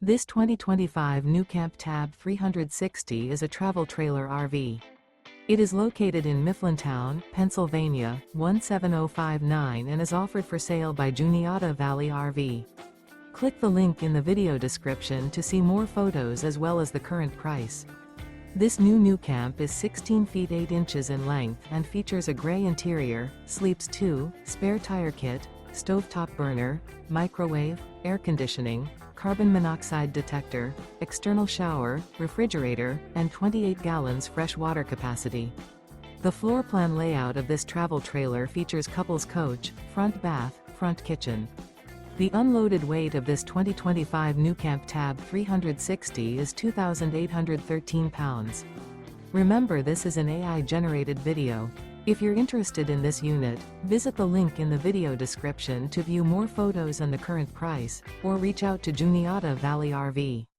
This 2025 NuCamp Tab 360 is a travel trailer RV. It is located in Mifflintown, Pennsylvania, 17059 and is offered for sale by Juniata Valley RV. Click the link in the video description to see more photos as well as the current price. This new NuCamp is 16 feet 8 inches in length and features a gray interior, sleeps 2, spare tire kit, stovetop burner, microwave, air conditioning, carbon monoxide detector, external shower, refrigerator, and 28 gallons fresh water capacity. The floor plan layout of this travel trailer features couples coach, front bath, front kitchen. The unloaded weight of this 2025 NuCamp Tab 360 is 2,813 pounds. Remember, this is an AI-generated video. If you're interested in this unit, visit the link in the video description to view more photos and the current price, or reach out to Juniata Valley RV.